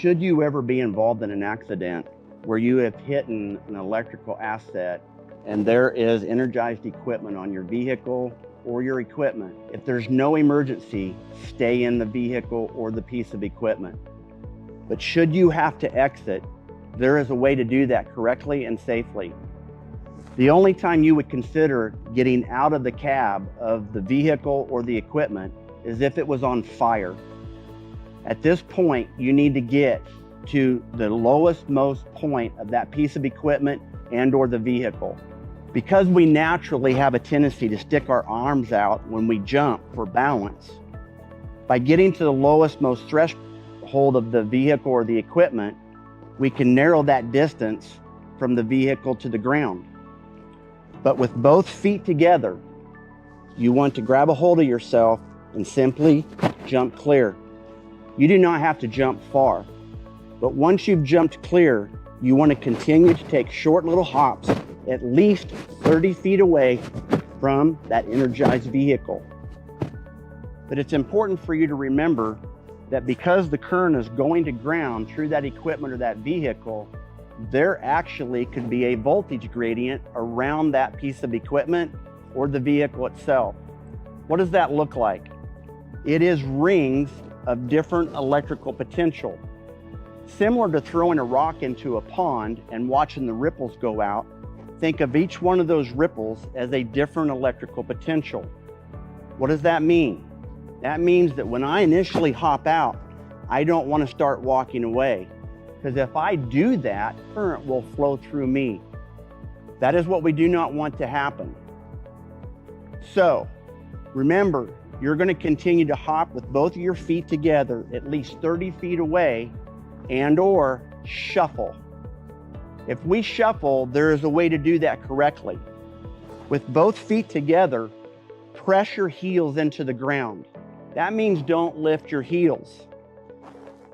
Should you ever be involved in an accident where you have hit an electrical asset and there is energized equipment on your vehicle or your equipment, if there's no emergency, stay in the vehicle or the piece of equipment. But should you have to exit, there is a way to do that correctly and safely. The only time you would consider getting out of the cab of the vehicle or the equipment is if it was on fire. At this point, you need to get to the lowest most point of that piece of equipment and or the vehicle. Because we naturally have a tendency to stick our arms out when we jump for balance, by getting to the lowest most threshold of the vehicle or the equipment, we can narrow that distance from the vehicle to the ground. But with both feet together, you want to grab a hold of yourself and simply jump clear. You do not have to jump far, but once you've jumped clear, you want to continue to take short little hops at least 30 feet away from that energized vehicle. But it's important for you to remember that because the current is going to ground through that equipment or that vehicle, there actually could be a voltage gradient around that piece of equipment or the vehicle itself. What does that look like? It is rings of different electrical potential. Similar to throwing a rock into a pond and watching the ripples go out, think of each one of those ripples as a different electrical potential. What does that mean? That means that when I initially hop out, I don't want to start walking away, because if I do that, current will flow through me. That is what we do not want to happen. So remember, you're going to continue to hop with both of your feet together at least 30 feet away and or shuffle. If we shuffle, there is a way to do that correctly. With both feet together, press your heels into the ground. That means don't lift your heels.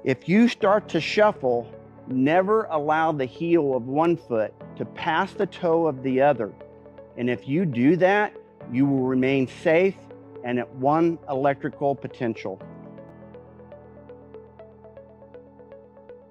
If you start to shuffle, never allow the heel of one foot to pass the toe of the other. And if you do that, you will remain safe and at one electrical potential.